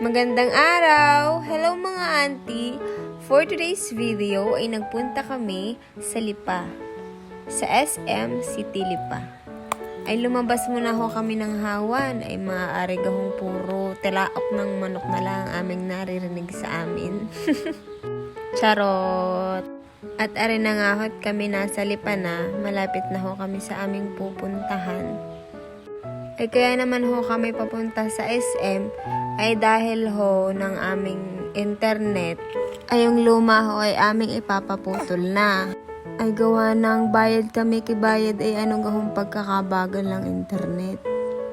Magandang araw! Hello mga auntie! For today's video ay nagpunta kami sa Lipa, sa SM City Lipa. Ay lumabas muna ho kami ng hawan, ay maaari gahong puro tilaok ng manok na lang ang aming naririnig sa amin. Charot! At arin na nga ho't kami nasa Lipa na, malapit na ho kami sa aming pupuntahan. Ay kaya naman ho kami papunta sa SM ay dahil ho ng aming internet ay yung luma ho ay aming ipapaputol na. Ay gawa ng bayad kami kibayad ay anong gahong pagkakabagal ng internet.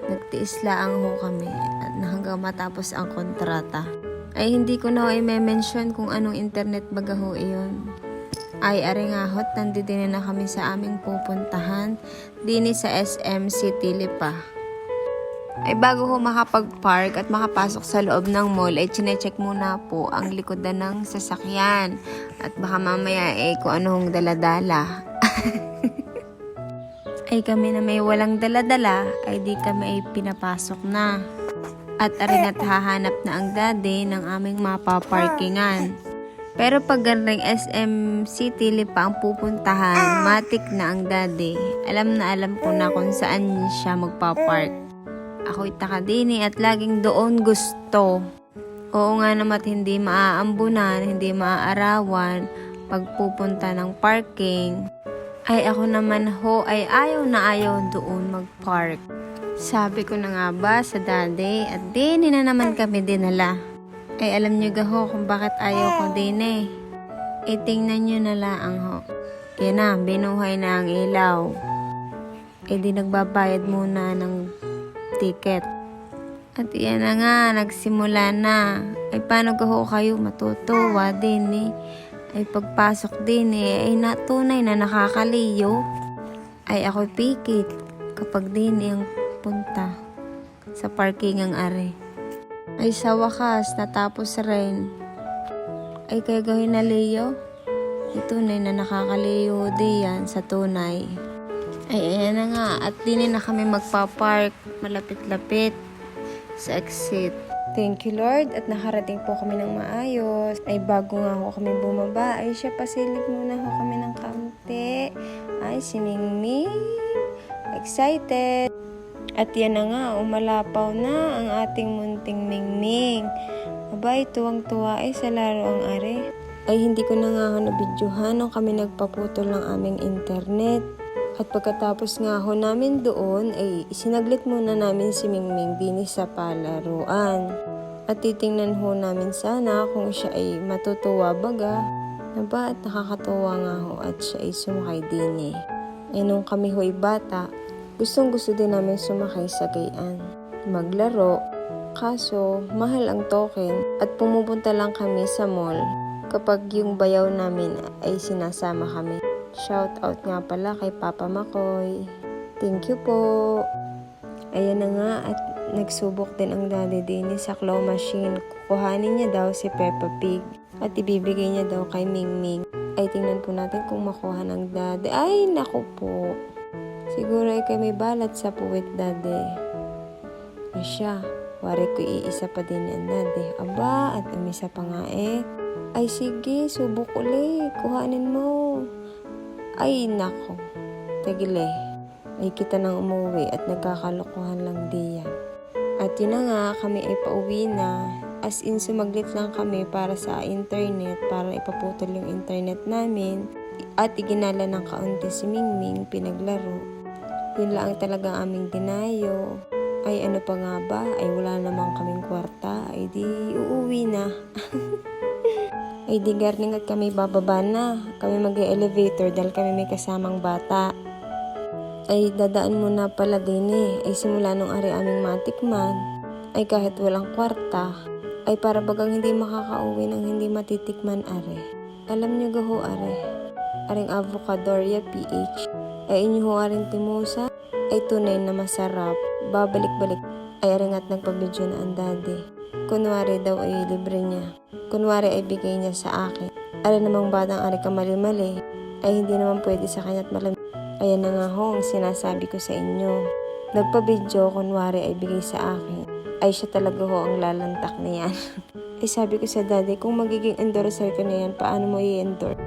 Nagtiis laang ho kami at hanggang matapos ang kontrata. Ay hindi ko na ho i-mention kung anong internet baga ho iyon. Ay ari nga ho't nandito na kami sa aming pupuntahan dini sa SM City Lipa. Ay bago ho makapag-park at makapasok sa loob ng mall, ay chinecheck muna po ang likodan ng sasakyan. At baka mamaya kung anong daladala. Ay kami na may walang daladala, ay di kami ay pinapasok na. At arin at hahanap na ang daddy ng aming mapaparkingan. Pero pag gandang SM City Lipa ang pupuntahan, matik na ang daddy. Alam ko na kung saan siya magpapark. Ako'y takadini at laging doon gusto. Oo nga naman hindi maaambunan, hindi maaarawan pagpupunta ng parking. Ay ako naman ho ay ayaw na ayaw doon magpark. Sabi ko na nga ba sa daddy at dini na naman kami dinala. Ay alam nyo gaho kung bakit ayaw ko dini. Tingnan nyo na lang ho. Yan na, binuhay na ang ilaw. Di nagbabayad muna ng ticket. At yan na nga, nagsimula na. Ay paano ho kayo matutuwa din Ay pagpasok din ay natunay na nakakaliyo. Ay ako'y pikit kapag din ang punta sa parking ang are. Ay sa wakas, natapos rin. Ay kaya gawin na liyo. Tunay na nakakaliyo diyan sa tunay. Ay ayan na nga, at din na kami magpapark malapit-lapit sa exit. Thank you Lord at nakarating po kami ng maayos. Ay bago nga ho kami bumaba, ay siya pasilip muna ho kami ng kaunti. Ay si Mingming, excited. At yan na nga, umalapaw na ang ating munting Mingming. Abay, tuwang-tuwa ay sa laro ang are. Ay hindi ko na nga ho nabidyohan nung kami nagpaputol ng aming internet. At pagkatapos nga ho namin doon, ay isinaglit muna namin si Mingming din sa palaruan. At titingnan ho namin sana kung siya ay matutuwa baga. Aba at nakakatuwa nga ho at siya ay sumakay din Ay nung kami ho'y bata, gustong gusto din namin sumakay sa gayan. Maglaro, kaso mahal ang token at pumupunta lang kami sa mall kapag yung bayaw namin ay sinasama kami. Shout out nga pala kay Papa Makoy. Thank you po. Ayan na nga at nagsubok din ang daddy din sa claw machine. Kukuhanin niya daw si Peppa Pig at ibibigay niya daw kay Mingming. Ay tingnan po natin kung makuha ng daddy. Ay naku po. Siguro ay kay may balat sa puwit daddy. Ay siya. Wari ko iisa pa din ang daddy. Aba at umisa pa nga Ay sige, subok ulit. Kuhanin mo. Ay nako, tagile, ay kita nang umuwi at nagkakalokohan lang diyan. At yun na nga, kami ay pauwi na, as in sumaglit lang kami para sa internet, para ipaputol yung internet namin, at iginala ng kaunti si Mingming, pinaglaro. Yun lang talaga aming dinayo. Ay ano pa nga ba, ay wala namang kaming kwarta, ay di uuwi na. Ay di garning at kami bababa na. Kami mag-elevator dahil kami may kasamang bata. Ay dadaan muna pala din Ay simula nung ari aming matikman. Ay kahit walang kwarta. Ay para bagang hindi makakauwi ng hindi matitikman are. Alam nyo gaho are. Aring Avocadoria PH. Ay inyo ho aring timusa. Ay tunay na masarap. Babalik-balik. Ay aring at nagpabidyo na ang daddy. Kunwari daw ay libre niya. Kunwari ay bigay niya sa akin. Alam namang batang ari ka mali-mali, ay hindi naman pwede sa kanya't malam. Ayan na nga ho ang sinasabi ko sa inyo. Nagpa-video kunwari ay bigay sa akin. ay siya talaga ho ang lalantak na yan. Ay sabi ko sa daddy, kung magiging endorser ka na yan, paano mo i-endorse?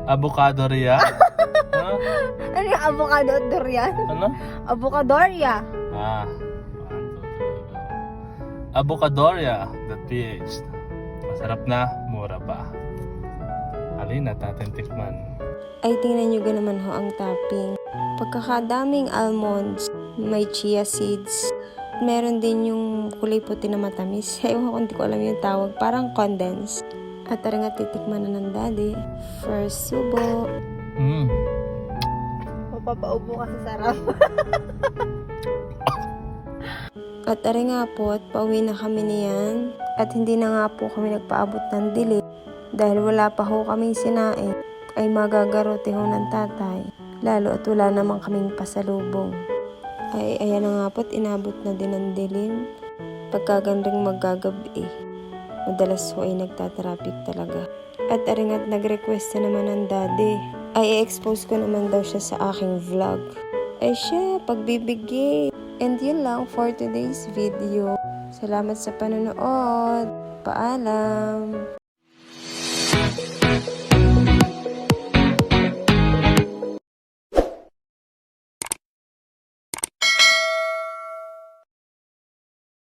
Avocado Ria? Huh? Ano yung avocado durian? Ano? Avocadoria. Ah. 1, 2, 3, go. Avocadoria.ph. Masarap na, mura pa. Halina, natin tikman. Ay tingnan nyo naman ho ang topping. Pagkakadaming almonds, may chia seeds, meron din yung kulay puti na matamis. Ewan ko, hindi ko alam yung tawag. Parang condensed. At tara nga titikman na ng daddy. First subo. Mapapaubo ka sa sarap. At tara nga po, at pauwi na kami niyan. At hindi na nga po kami nagpaabot ng dilim. Dahil wala pa ho kaming sinain, ay magagarote ho ng tatay. Lalo at wala naman kaming pasalubong. Ay ayan na nga po't inabot na din ng dilim. Pagkagandang magagabi, madalas ho ay nagtatraffic talaga. At aringat nag-request na naman ng daddy. Ay i-expose ko naman daw siya sa aking vlog. Ay siya, pagbibigay. And yun lang for today's video. Salamat sa panonood. Paalam!